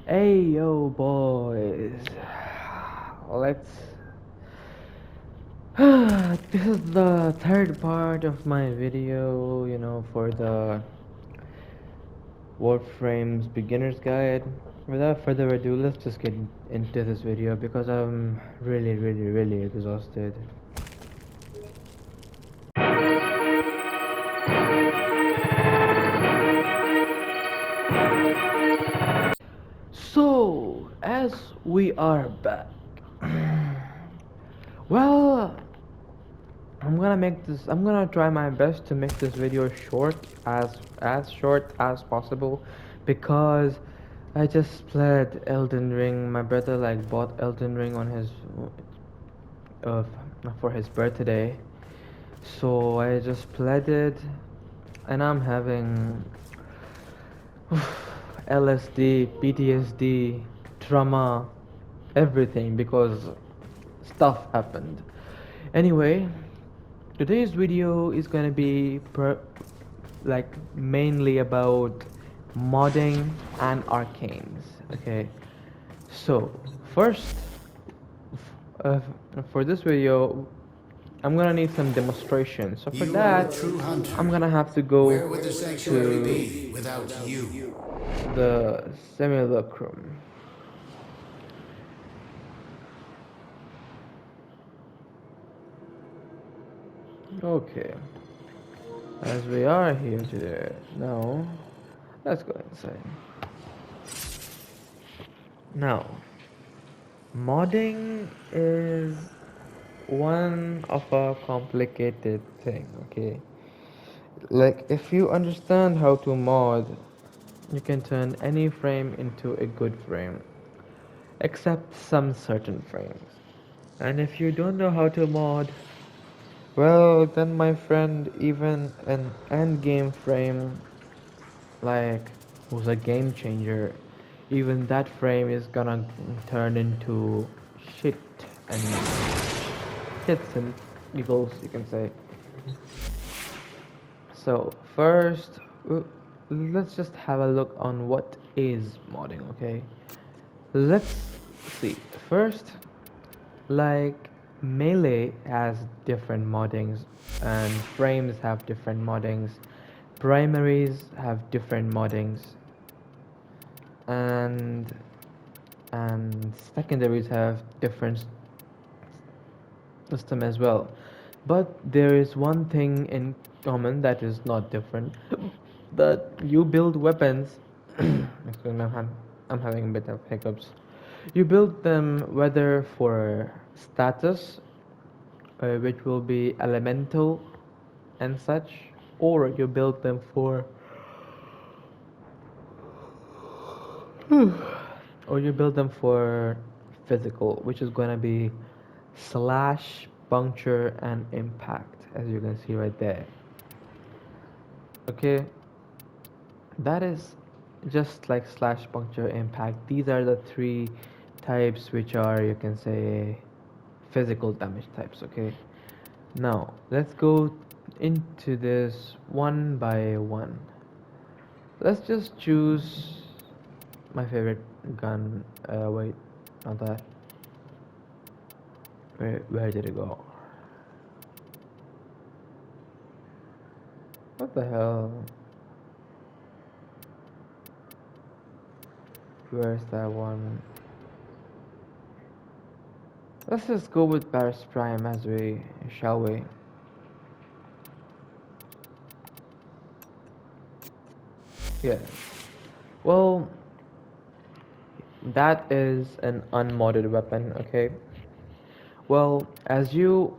Hey yo boys, let's this is the third part of my video, for the Warframe's beginner's guide. Without further ado, let's just get into this video because I'm really exhausted. So, as we are back, well, I'm gonna try my best to make this video short, as short as possible, because I just played Elden Ring. My brother bought Elden Ring on his uh, for his birthday, so I just played it, and I'm having LSD, PTSD, trauma, everything because stuff happened. Anyway, today's video is gonna be mainly about modding and arcanes. Okay, so first, uh, for this video, I'm gonna need some demonstration. So for that, I'm gonna have to go to the simulacrum. Okay, as we are here today now, let's go inside. Now, modding is one of a complicated thing, okay? Like, if you understand how to mod, you can turn any frame into a good frame, except some certain frames. And if you don't know how to mod, well, then my friend, even an endgame frame, like, who's a game changer, even that frame is gonna turn into shit and hits and giggles, you can say. So first, let's just have a look on what is modding. Okay, let's see. First, like, melee has different moddings, and frames have different moddings, primaries have different moddings, and secondaries have different system as well. But there is one thing in common that is not different. That you build weapons. Excuse me, I'm having a bit of hiccups. You build them whether for status, which will be elemental and such, or you build them for or you build them for physical, which is going to be slash, puncture, and impact, as you can see right there. Okay, that is just like slash, puncture, impact. These are the three types which are, you can say, physical damage types. Okay, now let's go into this one by one. Let's just choose my favorite gun. Wait, not that. Where did it go? What the hell? Where's that one? Let's just go with Paris Prime, as we shall we? Yes. Well, that is an unmodded weapon, okay? Well, as you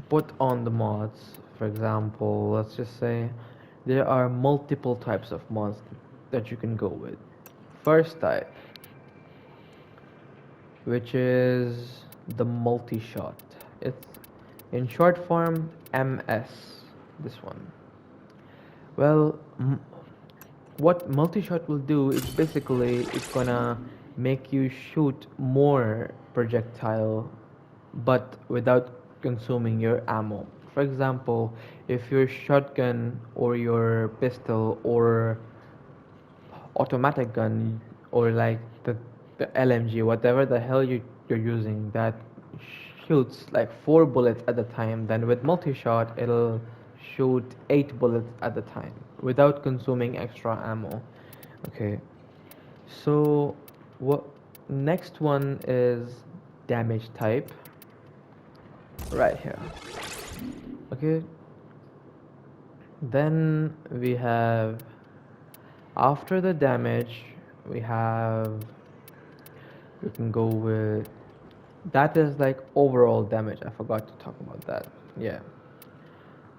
put on the mods, for example, let's just say there are multiple types of mods that you can go with. First type, which is the multi-shot. It's in short form MS, this one. Well, what multi-shot will do is basically it's gonna make you shoot more projectile but without consuming your ammo. For example, if your shotgun or your pistol or automatic gun or like the the LMG, whatever the hell you're using, that shoots like 4 bullets at a time. Then with multi-shot, it'll shoot 8 bullets at a time without consuming extra ammo. Okay, so what next one is damage type right here. Okay, then we have after the damage we have we can go with that is like overall damage. I forgot to talk about that. Yeah.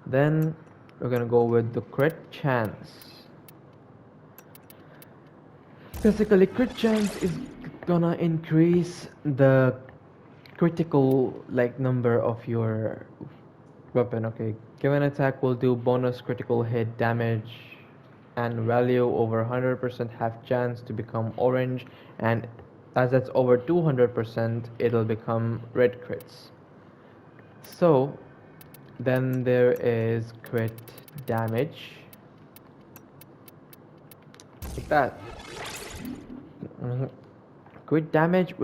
Then we're gonna go with the crit chance. Basically, crit chance is gonna increase the critical like number of your weapon. Okay, given attack will do bonus critical hit damage and value over 100% have chance to become orange, and as it's over 200% it'll become red crits. So then there is crit damage like that. Mhm. Crit damage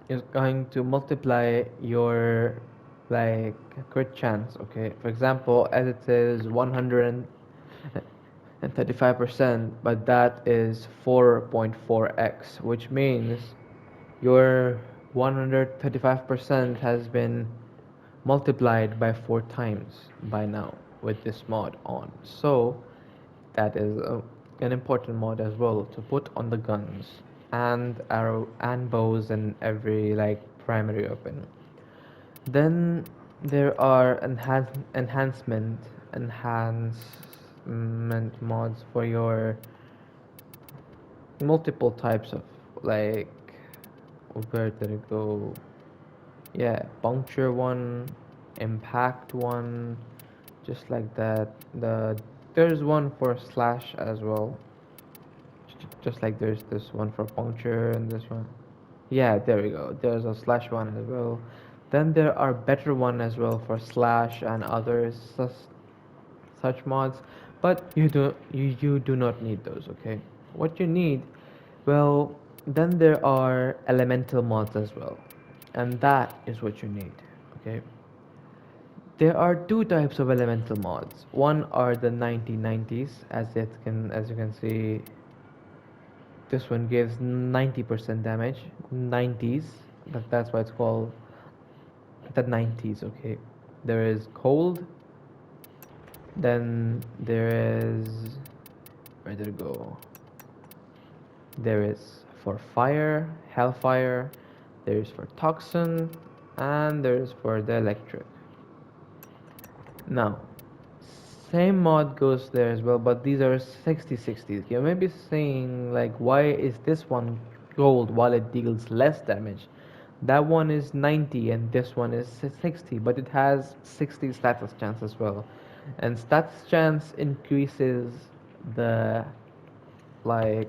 is going to multiply your like crit chance. Okay, for example, as it says 135%, but that is 4.4x, which means your 135% has been multiplied by 4 times by now with this mod on. So that is an important mod as well to put on the guns and arrow and bows and every like primary weapon. Then there are enhancement mods for your multiple types of like where did it go? Yeah, puncture one, impact one, just like that. There's one for slash as well, just like there's this one for puncture and this one. Yeah, there we go. There's a slash one as well. Then there are better one as well for slash and others such mods, but you do not need those. Okay, what you need, well, then there are elemental mods as well, and that is what you need. Okay, there are two types of elemental mods. One are the 9090s, as you can see, this one gives 90% damage. 90s, that's why it's called the 90s. Okay, there is cold. Then there is where did it go? There is for fire, hellfire. There is for toxin, and there is for the electric. Now, same mod goes there as well, but these are 60/60s. You may be saying like, why is this one gold while it deals less damage? That one is 90 and this one is 60, but it has 60 status chance as well. And status chance increases the like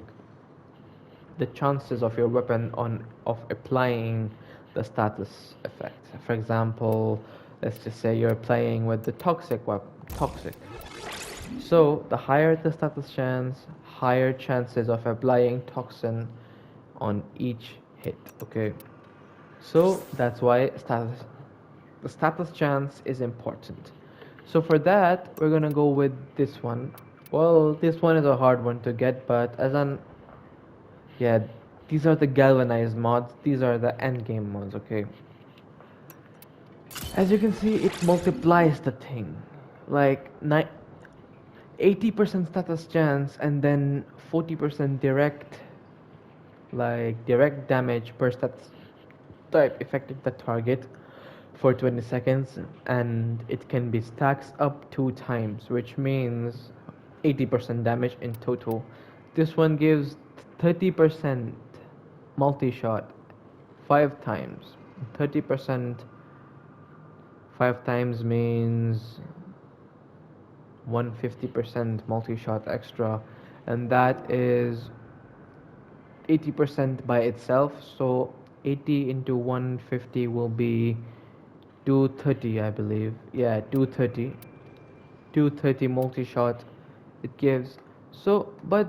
the chances of your weapon on of applying the status effect. For example, let's just say you're playing with the toxic weapon, toxic. So the higher the status chance, higher chances of applying toxin on each hit. Okay, so that's why the status chance is important. So for that, we're gonna go with this one. Well, this one is a hard one to get, but as an yeah, these are the galvanized mods. These are the end game mods. Okay. As you can see, it multiplies the thing, like 80% status chance, and then 40% direct damage per status type affecting the target for 20 seconds, and it can be stacks up 2 times, which means 80% damage in total. This one gives 30% multi-shot 5 times. 30% 5 times means 150% multi-shot extra, and that is 80% by itself. So 80 into 150 will be 230, I believe. Yeah, 230. 230 multi-shot it gives. So, but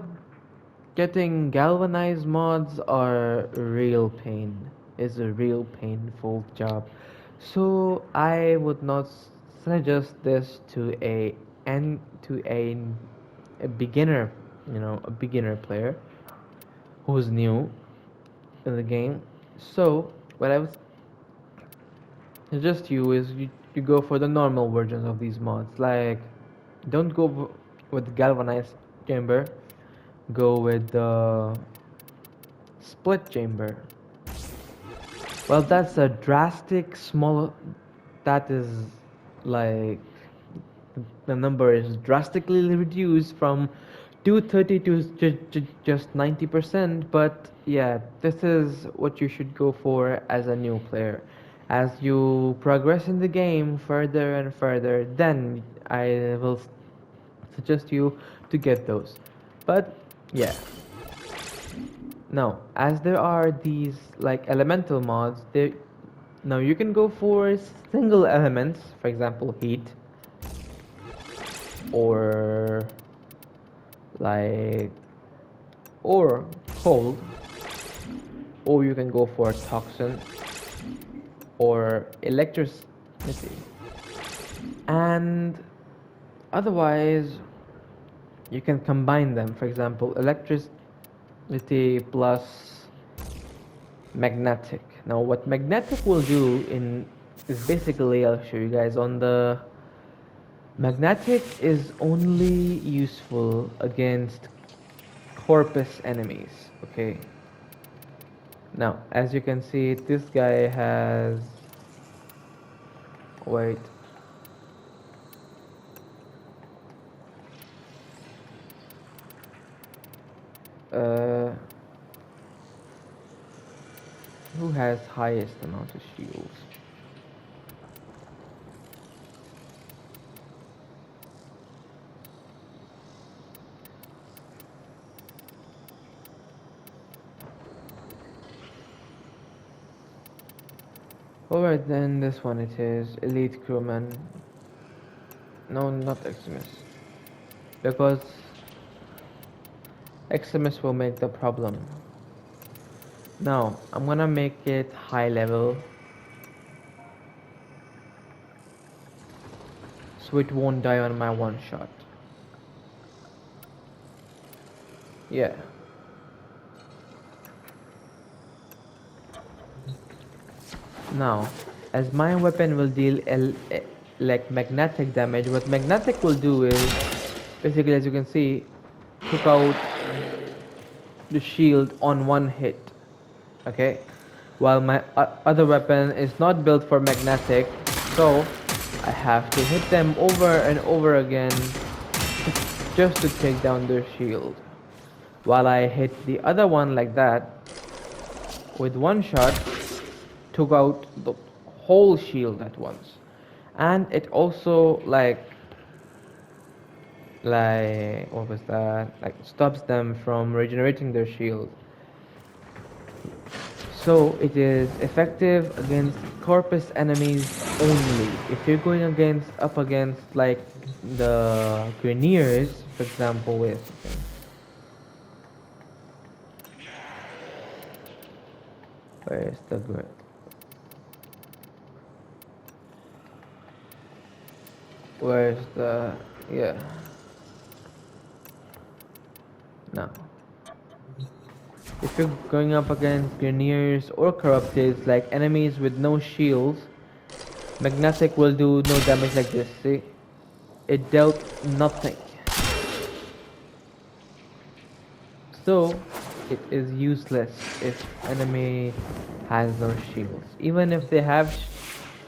getting galvanized mods are real pain. Is a real painful job. So I would not suggest this to a beginner, a beginner player who's new in the game. So what I would suggest you go for the normal versions of these mods. Like, don't go with galvanized chamber. Go with the split chamber. Well, that's a drastic small. That is like the number is drastically reduced from 230 to just 90%. But yeah, this is what you should go for as a new player. As you progress in the game further and further, then I will suggest you to get those. But yeah, now as there are these like elemental mods, there now you can go for single elements, for example, heat or like or cold, or you can go for toxin or electricity, and otherwise you can combine them. For example, electricity plus magnetic. Now what magnetic will do in is basically, I'll show you guys on the magnetic is only useful against corpus enemies. Okay, now as you can see, this guy has, wait, uh who has highest amount of shields? Alright, then this one it is elite crewman. No, not Eximus, because Eximus will make the problem. Now I'm gonna make it high level so it won't die on my one shot. Yeah. Now, as my weapon will deal like magnetic damage, what magnetic will do is basically, as you can see, took out the shield on one hit. Okay, while my other weapon is not built for magnetic, so I have to hit them over and over again just to take down their shield. While I hit the other one like that, with one shot, took out the whole shield at once. And it also what was that? Like stops them from regenerating their shield. So it is effective against corpus enemies only. If you're going up against like the Greniers, for example, wait a second. Where's the grid? Where's the, yeah. Now, if you're going up against Greniers or Corrupted, like enemies with no shields, magnetic will do no damage like this. See, it dealt nothing. So it is useless if enemy has no shields. Even if they have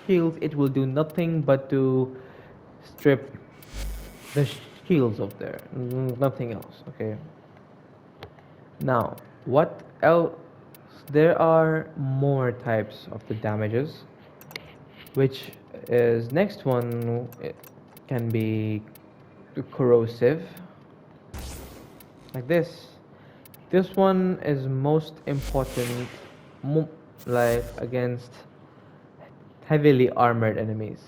shields, it will do nothing but to strip the shields of there, nothing else. Okay, now what else? There are more types of the damages, which is next one. It can be corrosive, like this. This one is most important, like against heavily armored enemies.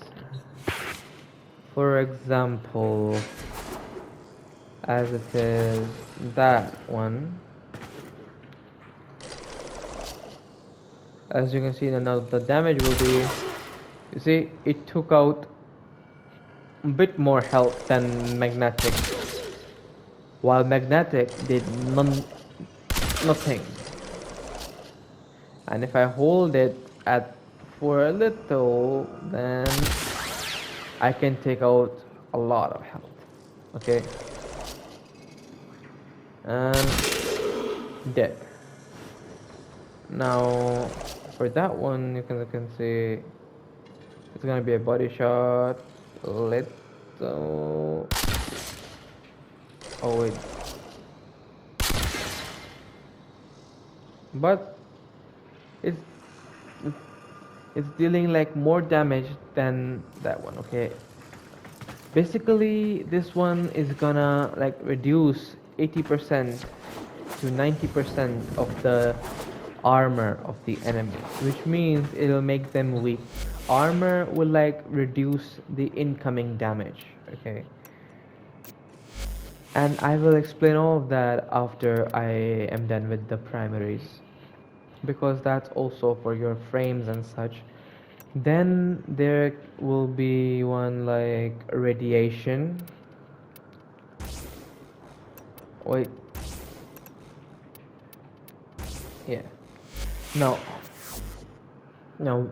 For example, as it is that one, As you can see now, the damage will be, you see, it took out a bit more health than magnetic, while magnetic did nothing. And if I hold it at for a little, then I can take out a lot of health. Okay, and dead. Now for that one, you can see it's gonna be a body shot. Little. Oh wait, but it's it's dealing like more damage than that one. Okay, basically this one is gonna like reduce 80% to 90% of the armor of the enemy, which means it'll make them weak. Armor will like reduce the incoming damage. Okay, and I will explain all of that after I am done with the primaries, because that's also for your frames and such. Then there will be one like radiation. Wait, yeah. Now, now,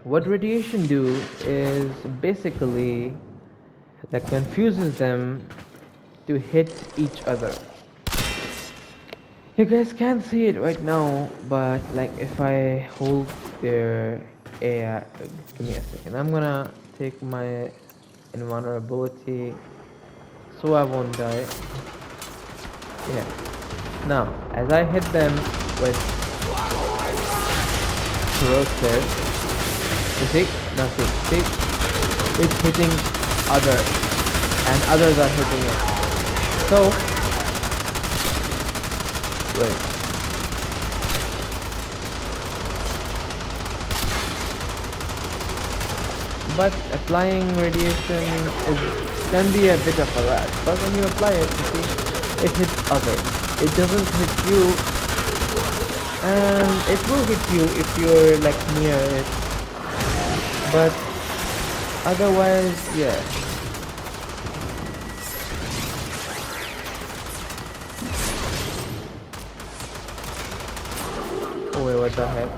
what radiation do is basically that confuses them to hit each other. You guys can't see it right now, but like if I hold their AI, give me a second. I'm gonna take my invulnerability so I won't die. Yeah. Now, as I hit them with corrosive, you see? Now see? It's hitting others, and others are hitting it. So, wait. But applying radiation can be a bit of a rat. But when you apply it, you see, it hits others. It doesn't hit you, and it will hit you if you're like near it. But otherwise, yeah. Oh wait, what the heck?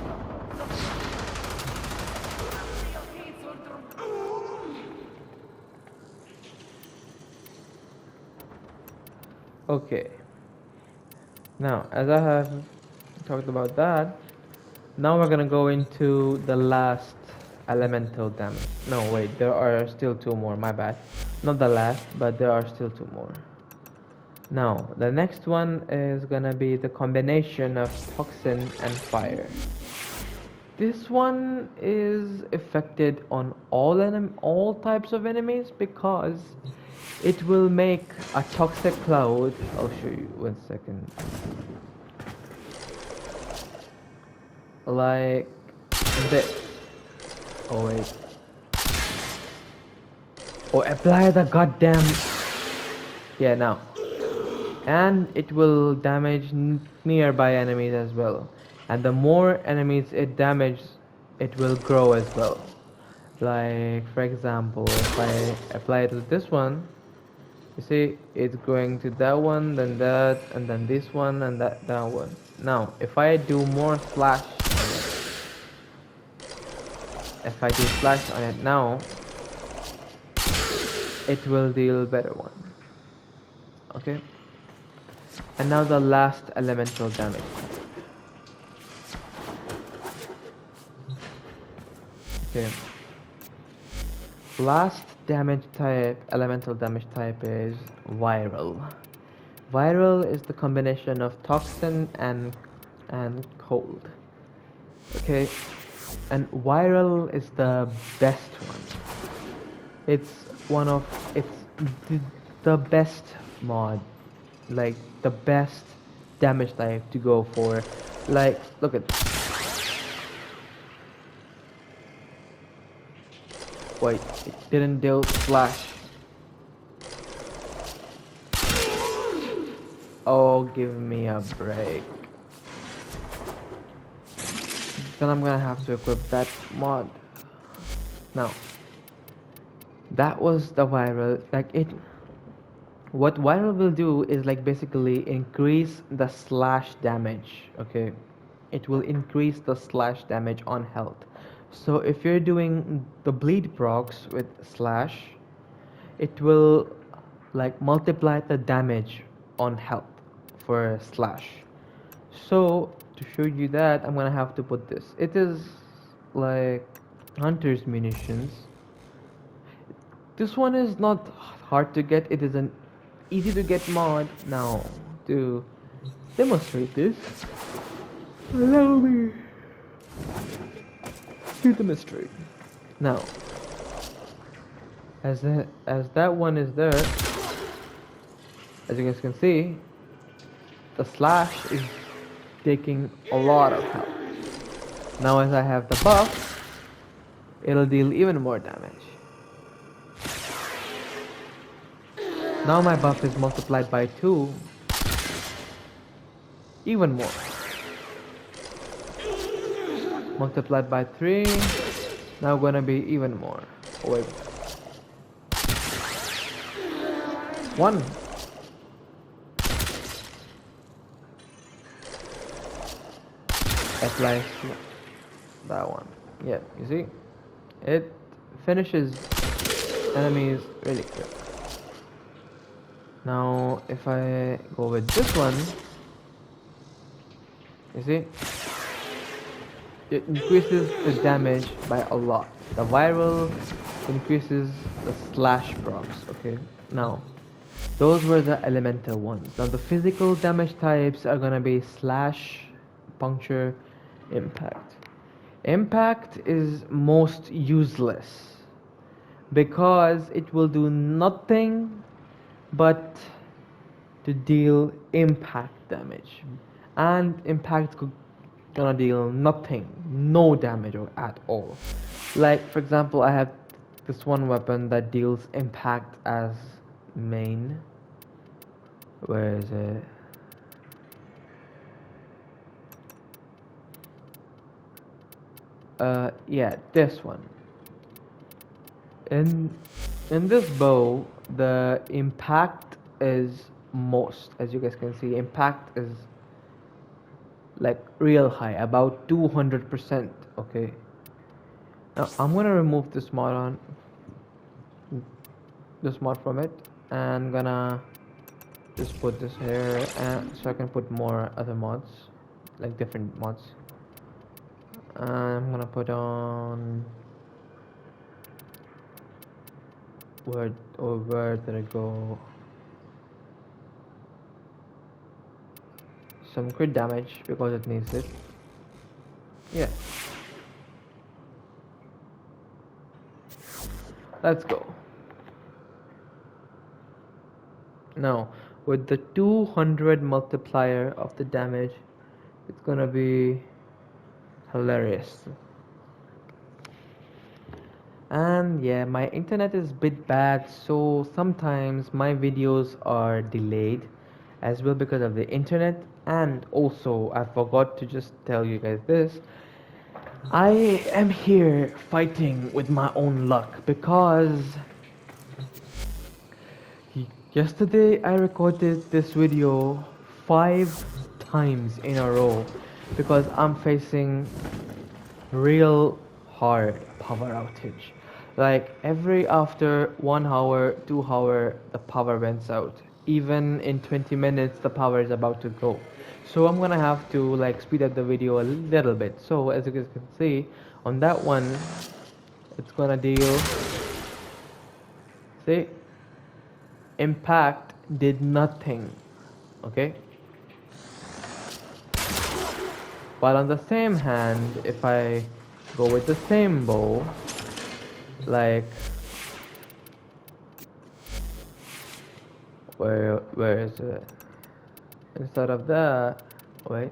Okay. Now, as I have talked about that, now we're gonna go into the last elemental damage. No, wait, there are still two more, my bad. Not the last, but there are still two more. Now, the next one is gonna be the combination of toxin and fire. This one is affected on all types of enemies because it will make a toxic cloud. I'll show you 1 second. Like this. Oh wait. Oh, apply the goddamn. Yeah, now. And it will damage nearby enemies as well. And the more enemies it damages, it will grow as well. Like for example, if I apply it to this one, you see it's going to that one, then that, and then this one, and that one. Now if I do more slash on it, if I do slash on it now, it will deal better one. Okay, and now the last elemental damage. Okay, last damage type, elemental damage type is viral. Viral is the combination of toxin and cold. Okay, and viral is the best one. It's the best mod, like the best damage type to go for. Like, look at. Wait, it didn't deal splash. Oh, give me a break. then I'm gonna have to equip that mod. Now, that was the viral, like it, what viral will do is like basically increase the slash damage, okay? It will increase the slash damage on health. So if you're doing the bleed procs with slash, it will like multiply the damage on health for slash. So to show you that, I'm gonna have to put this. It is like hunter's munitions. This one is not hard to get. It is an easy to get mod. Now to demonstrate this, allow me to demonstrate. Now, as that one is there, as you guys can see, the slash is taking a lot of health. Now as I have the buff, it'll deal even more damage. Now my buff is multiplied by 2, even more. Multiplied by 3, now gonna be even more. Oh wait. 1. Apply that one. Yeah, you see? It finishes enemies really quick. Now if I go with this one, you see? It increases the damage by a lot. The viral increases the slash procs, okay? Now, those were the elemental ones. Now the physical damage types are gonna be slash, puncture, impact. Impact is most useless because it will do nothing but to deal impact damage, and impact gonna deal nothing, no damage at all. Like for example, I have this one weapon that deals impact as main. Where is it? Yeah, this one. In in this bow, the impact is most. As you guys can see, impact is like real high, about 200%. Okay. Now I'm gonna remove this mod from it, and gonna just put this here, and so I can put more other mods, like different mods. I'm gonna put on where did it go? Some crit damage because it needs it. Yeah. Let's go. Now, with the 200 multiplier of the damage, it's gonna be hilarious. And yeah, my internet is a bit bad, so sometimes my videos are delayed as well because of the internet. And also, I forgot to just tell you guys this. I am here fighting with my own luck because yesterday I recorded this video 5 times in a row because I'm facing real hard power outage. Like every after 1 hour, 2 hour, the power went out. Even in 20 minutes, the power is about to go. So I'm gonna have to like speed up the video a little bit. So as you guys can see, on that one, it's gonna deal. See, impact did nothing. Okay. But on the same hand, if I go with the same bow, like where is it? Instead of that, wait.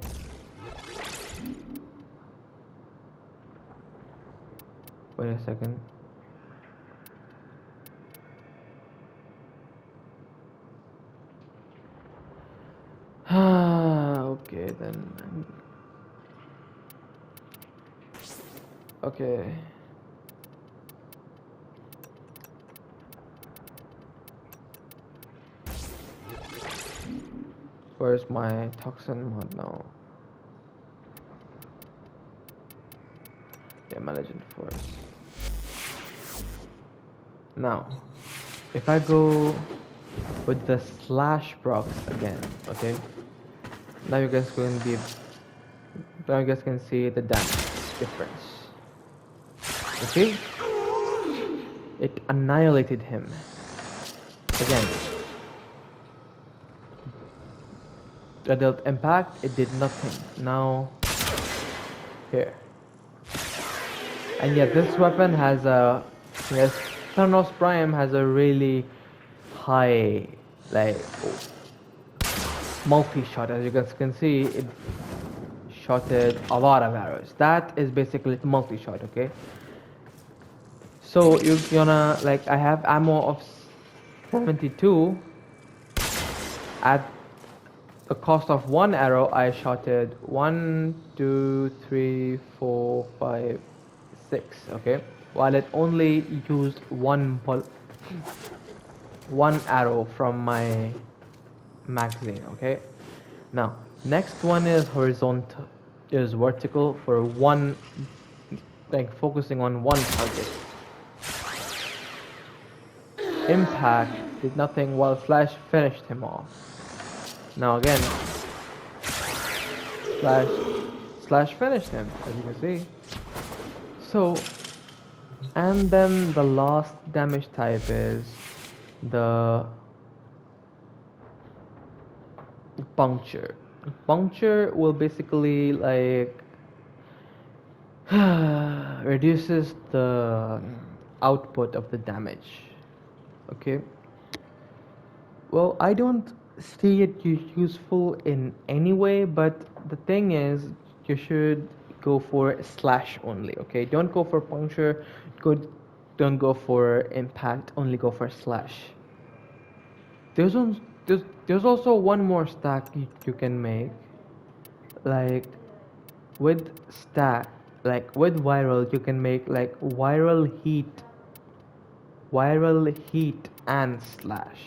Wait a second. Okay then. Okay. Where's my toxin mod now? Yeah, my legend force. Now, if I go with the slash procs again, okay? Now you guys can be now you guys can see the damage difference. You see? It annihilated him. Again. The dealt impact, it did nothing. Now here. And yet this weapon has a yes, Thanos Prime has a really high like multi-shot. As you guys can see, it shotted a lot of arrows. That is basically the multi-shot, okay? So you're gonna like I have ammo of 72. At the cost of one arrow, I shotted 1, 2, 3, 4, 5, 6. Okay, while it only used one arrow from my magazine. Okay, now next one is horizontal, is vertical for one, like focusing on one target. Impact did nothing while Flash finished him off. Now again, Slash finished him, as you can see. So, and then the last damage type is the puncture. Puncture will basically like reduces the output of the damage. Okay. Well, I don't see it useful in any way, but the thing is, you should go for slash only. Okay, don't go for puncture. Don't go for impact. Only go for slash. There's also one more stack you can make, like with stack, like with viral, you can make like viral heat and slash.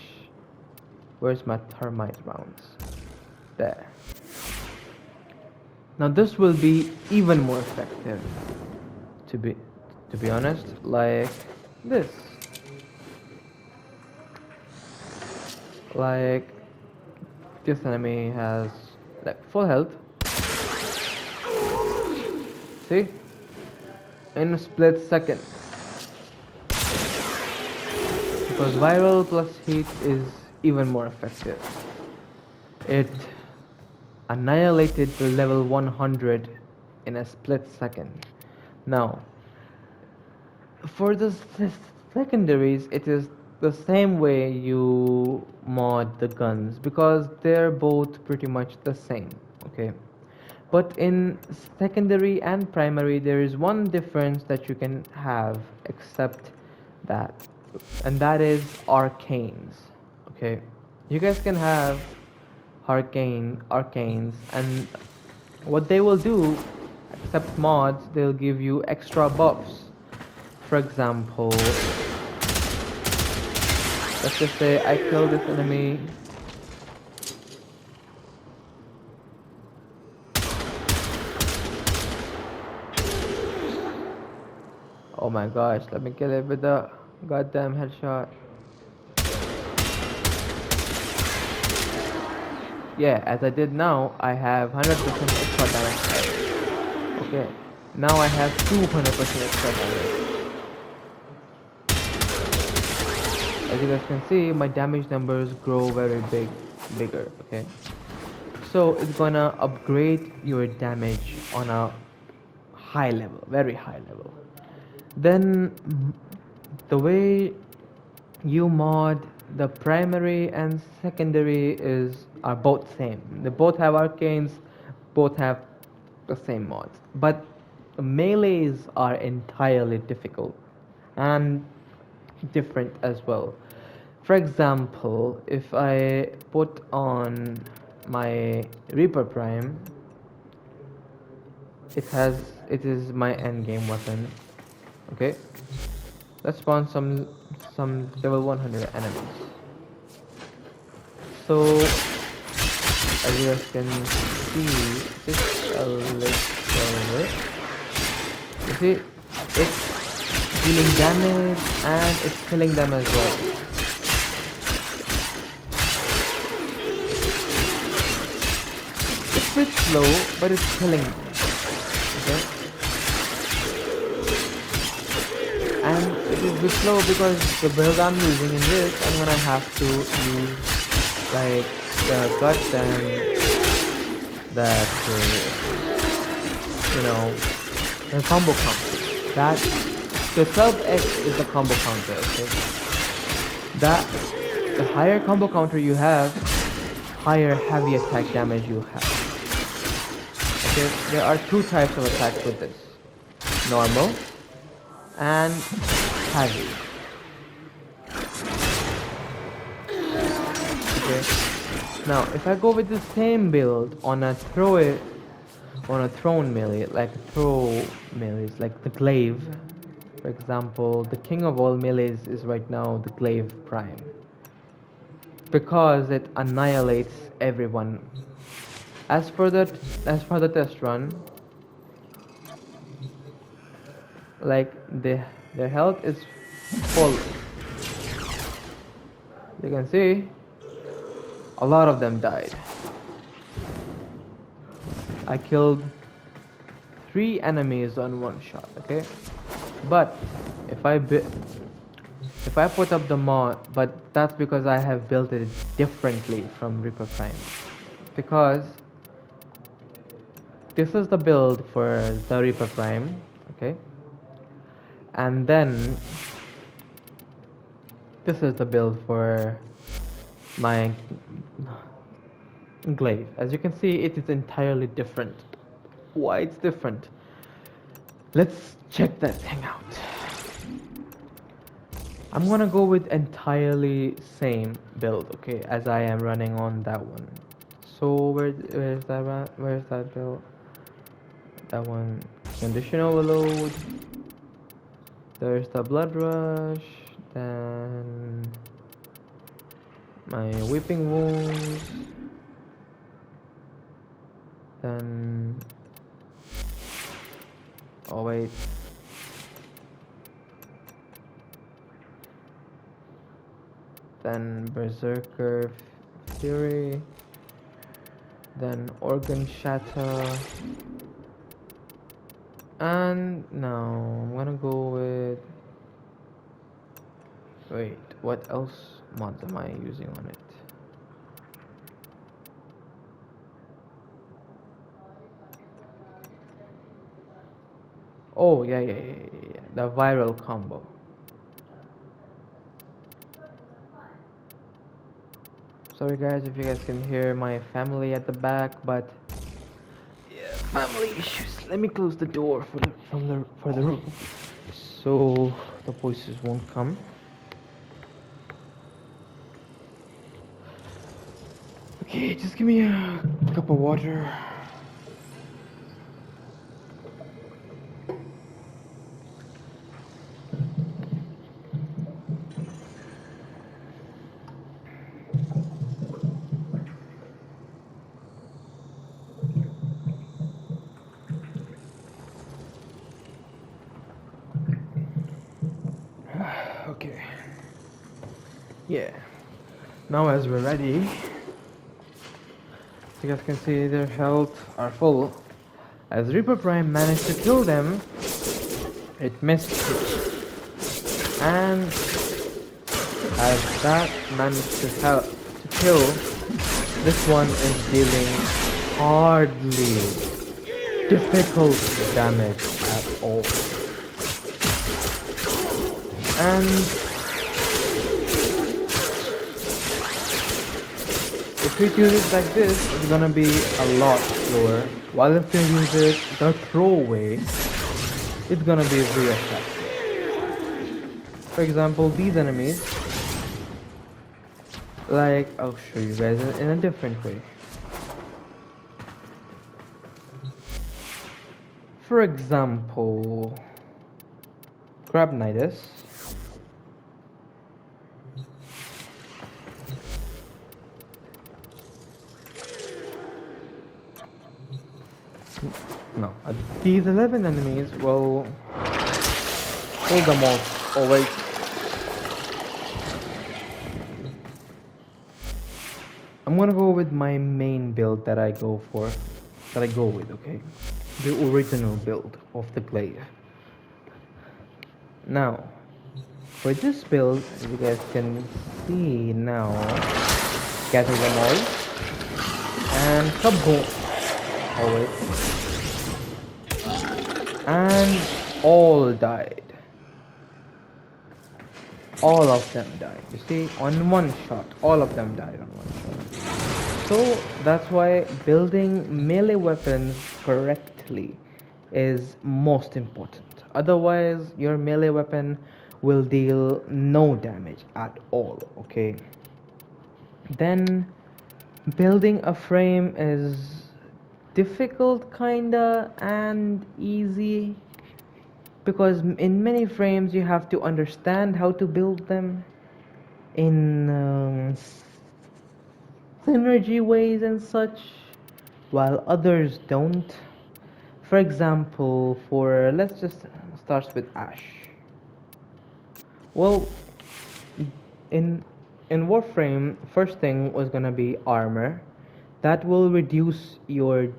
Where's my thermite rounds? There. Now this will be even more effective. To be honest, like this. Like this enemy has like full health. See? In a split second. Because viral plus heat is even more effective. It annihilated the level 100 in a split second. Now, for the secondaries, it is the same way you mod the guns because they're both pretty much the same, okay? But in secondary and primary, there is one difference that you can have except that, and that is arcanes, okay? You guys can have arcanes, and what they will do, except mods, they'll give you extra buffs. For example, let's just say I kill this enemy. Oh my gosh, let me kill it with a goddamn headshot. Yeah, as I did now, I have 100% extra damage. Okay, now I have 200% extra damage. As you guys can see, my damage numbers grow very bigger, okay? So it's gonna upgrade your damage on a high level, very high level. Then the way you mod the primary and secondary are both same. They both have arcanes, both have the same mods. But the melees are entirely difficult and different as well. For example, if I put on my Reaper Prime, it is my end game weapon. Okay, let's spawn some level 100 enemies. So as you guys can see, just a little bit. You see, it's dealing damage and it's killing them as well. It's a bit slow, but it's killing them. Okay? And it is a bit slow because the build I'm using in this, I'm gonna have to use like the guts and that you know, the combo counter. That the 12x is the combo counter. Okay, that the higher combo counter you have, higher heavy attack damage you have. Okay, there are two types of attacks with this: normal and heavy. Okay. Now, if I go with the same build on a throne melee, like the glaive, for example, the king of all melees is right now the glaive prime, because it annihilates everyone. As for the test run, like their health is full. You can see a lot of them died. I killed 3 enemies on one shot. Okay, but if I put up the mod, but that's because I have built it differently from Reaper Prime, because this is the build for the Reaper Prime. Okay, and then this is the build for my glaive. As you can see, it is entirely different. Why it's different? Let's check that thing out. I'm gonna go with entirely same build, okay, as I am running on that one. So where's that build? That one, condition overload. There's the blood rush. Then my weeping wounds. Then oh wait. Then Berserker Fury. Then Organ Shatter. And now I'm gonna go with. Wait, what else mods am I using on it? Oh yeah, the viral combo. Sorry guys if you guys can hear my family at the back, but yeah, family issues. Let me close the door for the room so the voices won't come. Okay, just give me a cup of water. Okay. Yeah. Now as we're ready, you guys can see their health are full. As Reaper Prime managed to kill them, it missed it. And as that managed to kill, this one is dealing hardly difficult damage at all. And if you use it like this, it's gonna be a lot slower. While if you use it the throwaway, it's gonna be very effective. For example, these enemies, like I'll show you guys in a different way. For example, Crabnitis. No, these 11 enemies will pull them off. Oh wait, I'm gonna go with my main build that I go for, that I go with. Okay, the original build of the player. Now, for this build, as you guys can see now, gather them all and sub. Oh wait, and all died. All of them died. You see, on one shot, all of them died on one shot. So that's why building melee weapons correctly is most important. Otherwise, your melee weapon will deal no damage at all. Okay. Then building a frame is difficult kinda and easy, because in many frames you have to understand how to build them in synergy ways and such, while others don't. For example, for let's just start with Ash. Well, in Warframe, first thing was gonna be armor. That will reduce your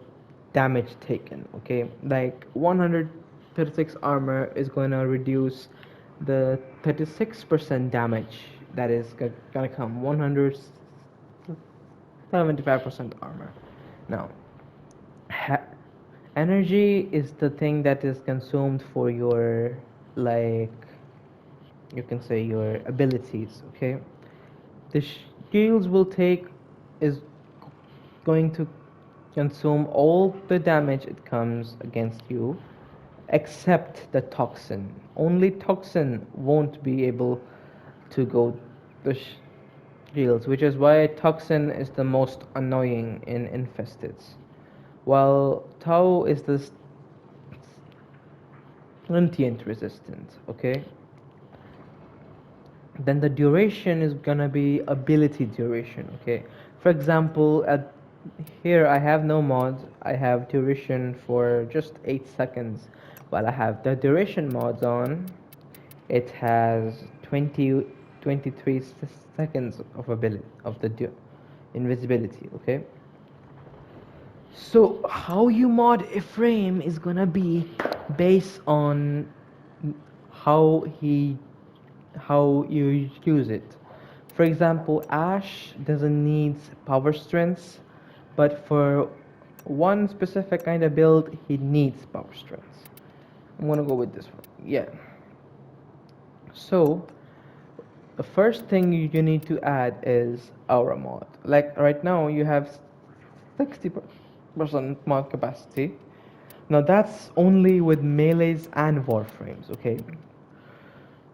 damage taken. Okay, like 136 armor is gonna reduce the 36% damage that is gonna come. 175% armor. Now, energy is the thing that is consumed for your, like, you can say your abilities. Okay, the shields will take is going to consume all the damage it comes against you, except the toxin. Only toxin won't be able to go the shields, which is why toxin is the most annoying in infesteds, while tau is the sentient resistant. Okay, then the duration is gonna be ability duration. Okay, for example, at here I have no mods, I have duration for just 8 seconds, while I have the duration mods on, it has 23 seconds of ability of the invisibility. Okay, so how you mod a frame is gonna be based on how he how you use it. For example, Ash doesn't need power strengths, but for one specific kind of build, he needs power strengths. I'm gonna go with this one. Yeah. So the first thing you need to add is aura mod. Like right now, you have 60% mod capacity. Now that's only with melees and warframes. Okay.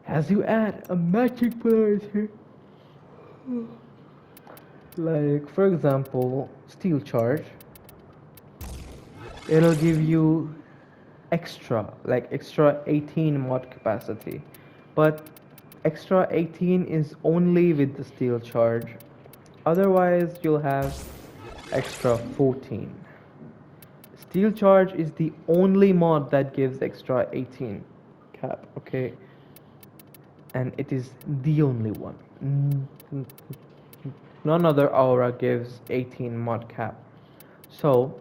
As you add a magic polarity, like for example steel charge, it'll give you extra 18 mod capacity, but extra 18 is only with the steel charge. Otherwise you'll have extra 14. Steel charge is the only mod that gives extra 18 cap. Okay, and it is the only one. None other aura gives 18 mod cap. So,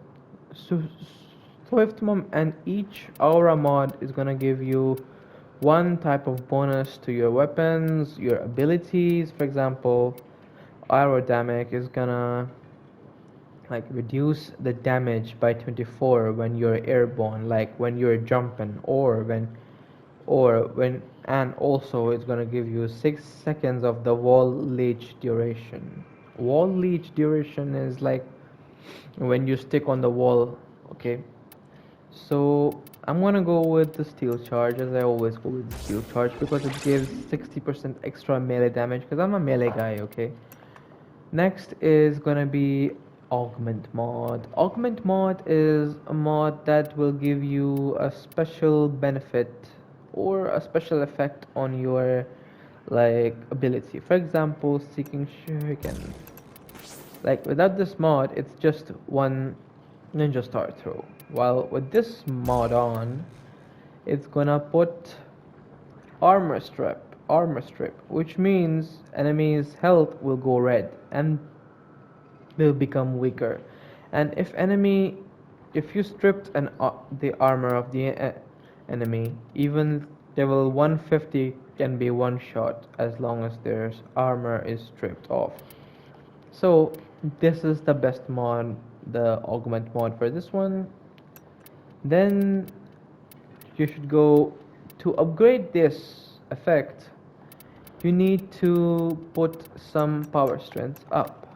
Swift Mom, and each aura mod is gonna give you one type of bonus to your weapons, your abilities. For example, aerodynamic is gonna like reduce the damage by 24 when you're airborne, like when you're jumping, or when, and also it's gonna give you 6 seconds of the wall leech duration. Wall leech duration is like when you stick on the wall. Okay, so I'm gonna go with the steel charge, as I always go with the steel charge, because it gives 60% extra melee damage, because I'm a melee guy. Okay, next is gonna be augment mod. Augment mod is a mod that will give you a special benefit or a special effect on your like ability. For example, seeking shuriken. Like without this mod, it's just one ninja star throw. While with this mod on, it's gonna put armor strip, which means enemies' health will go red and they'll become weaker. And if you stripped the armor of the enemy, even level 150 can be one shot as long as their armor is stripped off. So this is the best mod, the augment mod for this one. Then you should go to upgrade this effect. You need to put some power strength up.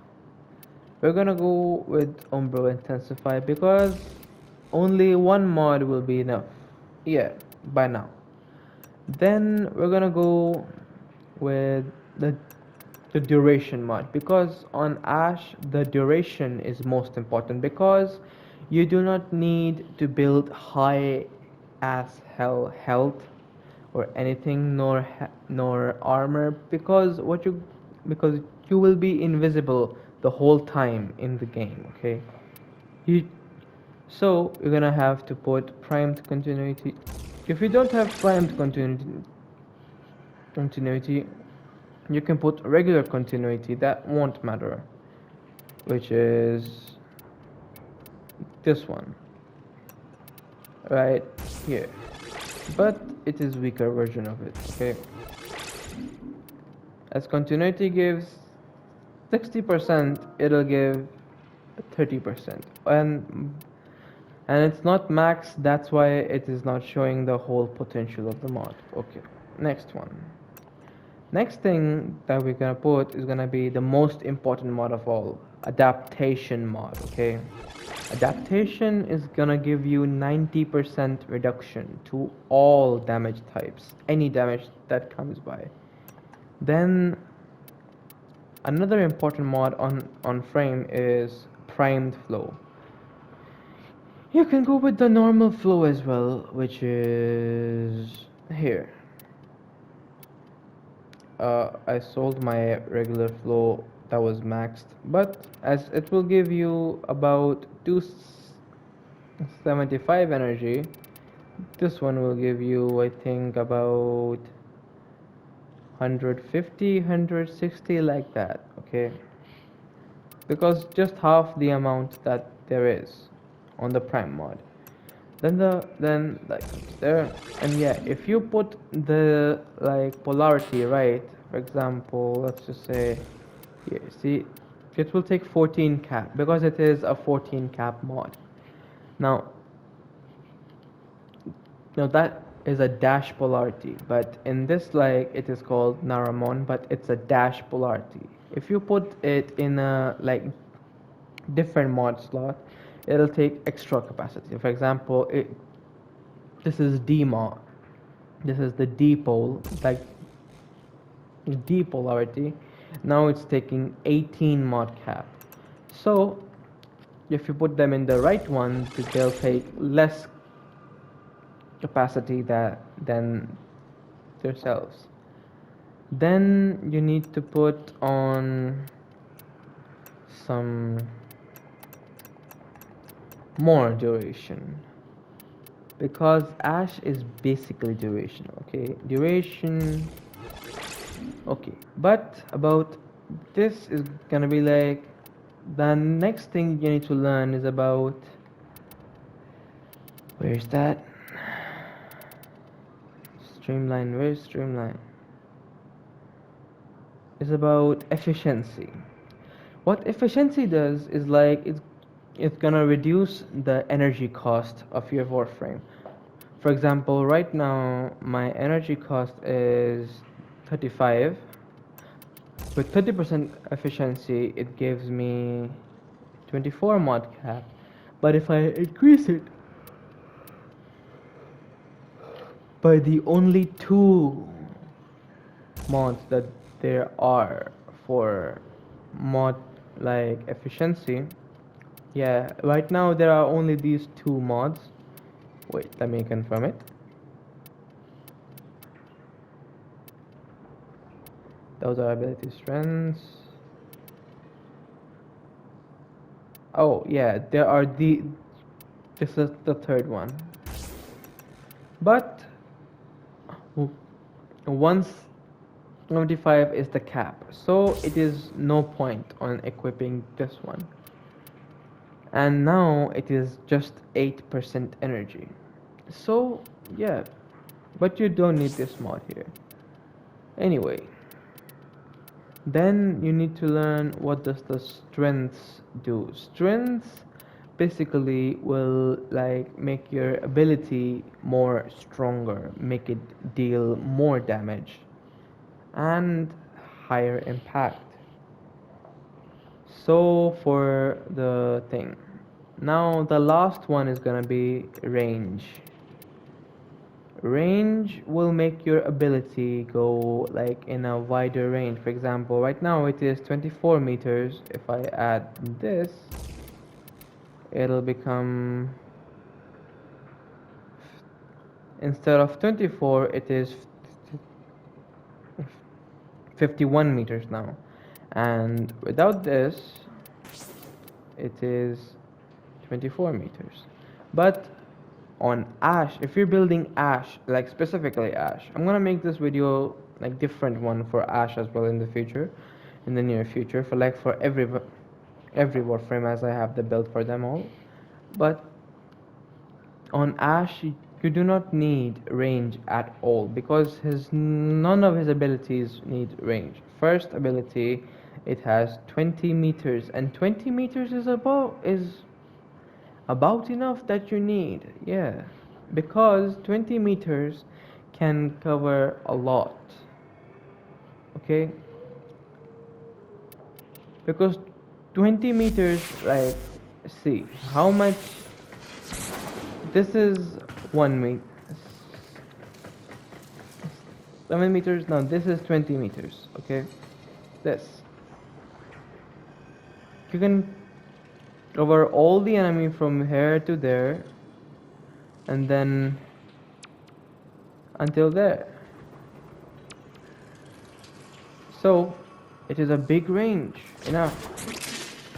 We're gonna go with Umbro Intensify because only one mod will be enough. Yeah, by now. Then we're gonna go with the duration mod because on Ash the duration is most important because you do not need to build high as hell health or anything nor armor because you will be invisible the whole time in the game. Okay, you so you're gonna have to put primed continuity. If you don't have primed continuity, you can put regular continuity, that won't matter, which is this one right here, but it is weaker version of it. Okay, as continuity gives 60%, it'll give 30%, and it's not max, that's why it is not showing the whole potential of the mod. Okay, next thing that we're gonna put is gonna be the most important mod of all, adaptation mod. Okay, adaptation is gonna give you 90% reduction to all damage types, any damage that comes by. Then another important mod on frame is primed flow. You can go with the normal flow as well, which is here. I sold my regular flow that was maxed, but as it will give you about 275 energy, this one will give you, I think, about 150, 160, like that. Okay, because just half the amount that there is on the prime mod. Then that comes there, and yeah, if you put the like polarity right, for example, let's just say here, see, it will take 14 cap because it is a 14 cap mod. Now that is a dash polarity, but in this like it is called Naramon, but it's a dash polarity. If you put it in a like different mod slot, it'll take extra capacity. For example, this is D mod, this is the D pole, like D polarity. Now it's taking 18 mod cap. So if you put them in the right one, they'll take less capacity than themselves. Then you need to put on some more duration because Ash is basically duration. Okay, duration. Okay, but about this is gonna be like the next thing you need to learn is about, where's that? Streamline, where's streamline? Is about efficiency. What efficiency does is like it's gonna reduce the energy cost of your Warframe. For example, right now my energy cost is 35. With 30% efficiency, it gives me 24 mod cap. But if I increase it by the only 2 mods that there are for mod like efficiency, Yeah, right now there are only these two mods. Wait, let me confirm it. Those are ability strengths. Oh yeah, there are the. This is the third one. But once 25 is the cap, so it is no point on equipping this one. And now it is just 8% energy. So yeah, but you don't need this mod here. Anyway, then you need to learn what does the strengths do. Strengths basically will like make your ability more stronger, make it deal more damage and higher impact. So for the thing, now the last one is gonna be range. Range will make your ability go like in a wider range. For example, right now it is 24 meters. If I add this, it'll become, instead of 24, it is 51 meters now. And without this, it is 24 meters. But on ash, if you're building ash, like specifically ash, I'm gonna make this video like different one for ash as well in the future, in the near future, for like for every warframe, as I have the build for them all. But on ash, you do not need range at all, because his none of his abilities need range. First ability, it has 20 meters, and 20 meters is about enough that you need. Yeah, because 20 meters can cover a lot. Okay, because 20 meters, like, see how much this is. 1 meter, 7 meters. Now this is 20 meters. Okay, this, you can cover all the enemy from here to there, and then until there. So it is a big range enough,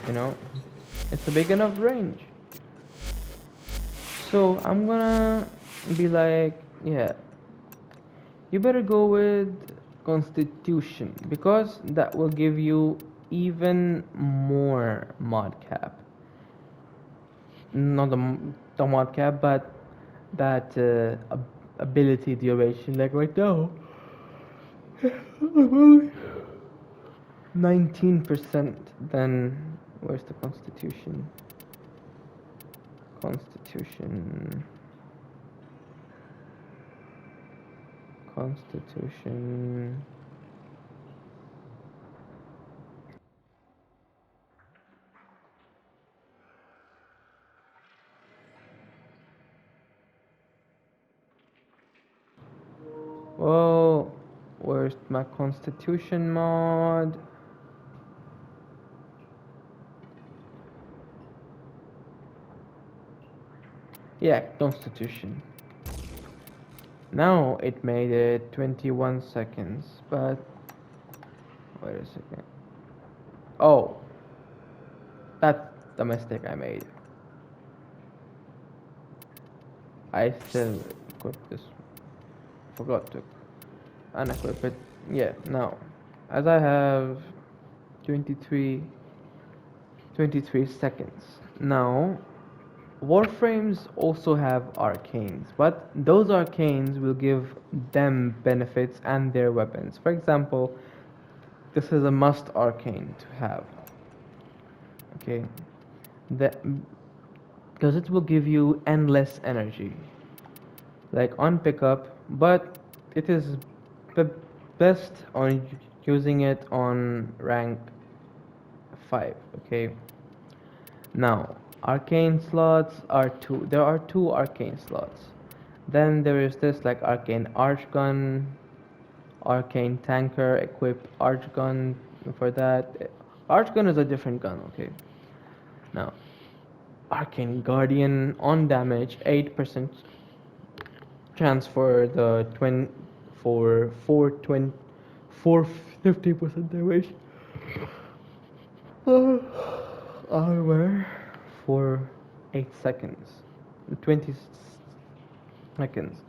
you know, it's a big enough range. So I'm gonna be like, yeah, you better go with Constitution, because that will give you even more mod cap. Not the mod cap, but that ability duration. Like right now, 19%. Then where's the Constitution? Constitution. Constitution. Well, where's my Constitution mod? Yeah, Constitution. Now it made it 21 seconds, but wait a second. Oh, that's the mistake I made. I still equipped this. Forgot to unequip it. Yeah, now, as I have 23 seconds. Now, Warframes also have arcanes, but those arcanes will give them benefits and their weapons. For example, this is a must arcane to have. Okay, that, because it will give you endless energy, like on pickup, but it is the best on using it on rank 5. Okay, now arcane slots are two. There are two arcane slots. Then there is this like arcane arch gun, arcane tanker, equip arch gun for that. Arch gun is a different gun. Okay, now Arcane Guardian on damage, 8% chance for the twin for 450% damage. Armor for 8 seconds, 20 seconds.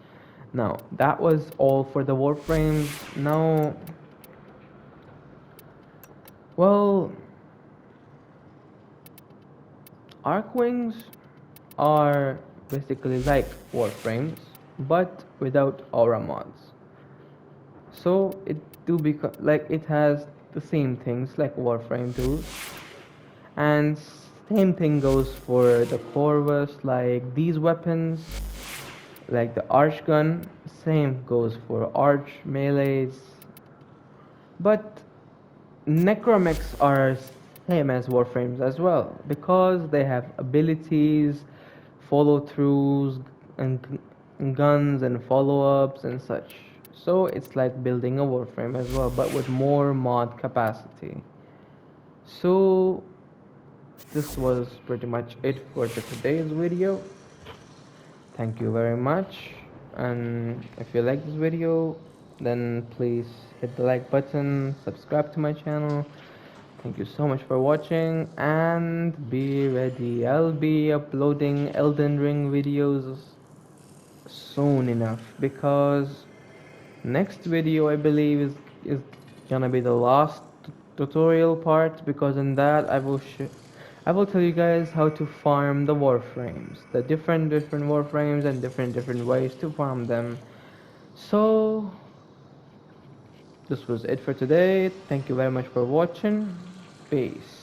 Now that was all for the Warframes. Now, well, Arcwings are basically like Warframes, but without aura mods. So it do become like it has the same things like Warframe do, and same thing goes for the Corvus. Like these weapons, like the Arch gun, same goes for Arch melees, but Necromecs are same as Warframes as well because they have abilities, follow throughs, and guns and follow ups and such. So it's like building a Warframe as well, but with more mod capacity. So this was pretty much it for today's video. Thank you very much. And if you like this video, then please hit the like button, subscribe to my channel. Thank you so much for watching and be ready. I'll be uploading Elden Ring videos soon enough because next video I believe is gonna be the last tutorial part, because in that I will tell you guys how to farm the warframes, the different warframes and different ways to farm them. So this was it for today. Thank you very much for watching. Peace.